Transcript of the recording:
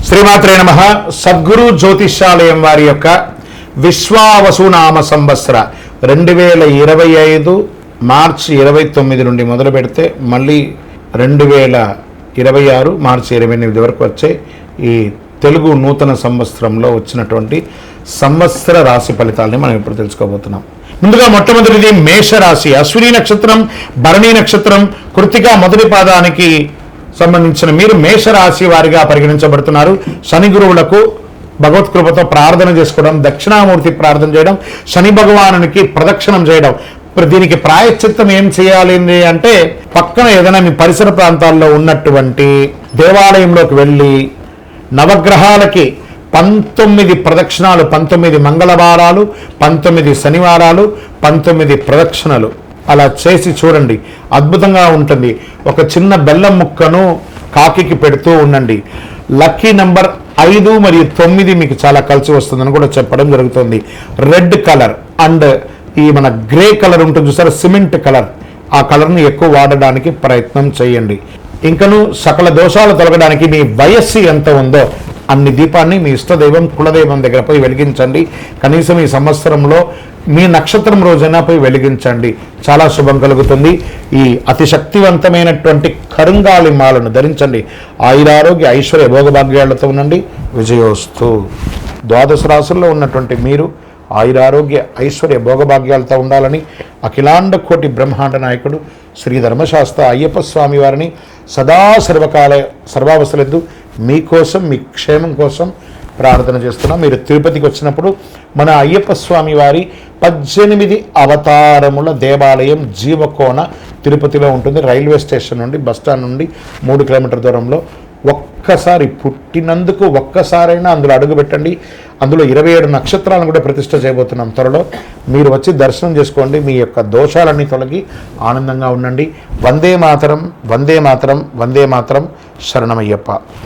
శ్రీమాత్రే నమః. సద్గురు జ్యోతిష్యాలయం వారి యొక్క విశ్వావసునామ సంవత్సర 2025 మార్చి 29 నుండి మొదలు పెడితే మళ్ళీ 2026 మార్చి 28 వరకు వచ్చే ఈ తెలుగు నూతన సంవత్సరంలో వచ్చినటువంటి సంవత్సర రాశి ఫలితాలని మనం ఇప్పుడు తెలుసుకోబోతున్నాం. ముందుగా మొట్టమొదటిది మేషరాశి. అశ్విని నక్షత్రం, భరణి నక్షత్రం, కృత్తిక మొదటి పాదానికి సంబంధించిన మీరు మేషరాశి వారిగా పరిగణించబడుతున్నారు. శని గురువులకు భగవత్కృపతో ప్రార్థన చేసుకోవడం, దక్షిణామూర్తి ప్రార్థన చేయడం, శని భగవానునికి ప్రదక్షిణం చేయడం. దీనికి ప్రాయశ్చిత్తం ఏం చేయాలి అంటే పక్కన ఏదైనా మీ పరిసర ప్రాంతాల్లో ఉన్నటువంటి దేవాలయంలోకి వెళ్ళి నవగ్రహాలకి 19 ప్రదక్షిణాలు, 19 మంగళవారాలు, 19 శనివారాలు, 19 ప్రదక్షిణలు అలా చేసి చూడండి. అద్భుతంగా ఉంటుంది. ఒక చిన్న బెల్లం ముక్కను కాకికి పెడుతూ ఉండండి. లక్కీ నంబర్ 5 మరియు 9 మీకు చాలా కలిసి వస్తుందని కూడా చెప్పడం జరుగుతుంది. రెడ్ కలర్ అండ్ ఈ మన గ్రే కలర్ ఉంటుంది చూసారా, సిమెంట్ కలర్, ఆ కలర్ని ఎక్కువ వాడడానికి ప్రయత్నం చేయండి. ఇంకను సకల దోషాలు తొలగడానికి మీ వయస్సు ఎంత ఉందో అన్ని దీపాన్ని మీ ఇష్టదైవం కులదైవం దగ్గర పోయి వెలిగించండి. కనీసం ఈ సంవత్సరంలో మీ నక్షత్రం రోజైనా పోయి వెలిగించండి, చాలా శుభం కలుగుతుంది. ఈ అతి శక్తివంతమైనటువంటి కరుంగాలి మాలను ధరించండి. ఆయురారోగ్య ఐశ్వర్య భోగభాగ్యాలతో ఉండండి. విజయోస్తు. ద్వాదశ రాశుల్లో ఉన్నటువంటి మీరు ఆయురారోగ్య ఐశ్వర్య భోగభాగ్యాలతో ఉండాలని అఖిలాండ కోటి బ్రహ్మాండ నాయకుడు శ్రీ ధర్మశాస్త్ర అయ్యప్ప స్వామి వారిని సదా సర్వావస్థలందు మీకోసం, మీ క్షేమం కోసం ప్రార్థన చేస్తున్నాం. మీరు తిరుపతికి వచ్చినప్పుడు మన అయ్యప్ప స్వామి వారి 18 అవతారముల దేవాలయం జీవకోన తిరుపతిలో ఉంటుంది. రైల్వే స్టేషన్ నుండి, బస్టాండ్ నుండి 3 కిలోమీటర్ దూరంలో. ఒక్కసారి పుట్టినందుకు ఒక్కసారైనా అందులో అడుగుపెట్టండి. అందులో 27 నక్షత్రాలను కూడా ప్రతిష్ఠ చేయబోతున్నాం త్వరలో. మీరు వచ్చి దర్శనం చేసుకోండి. మీ యొక్క దోషాలన్నీ తొలగి ఆనందంగా ఉండండి. వందే మాతరం, వందే మాతరం, వందే మాతరం. శరణమయ్యప్ప.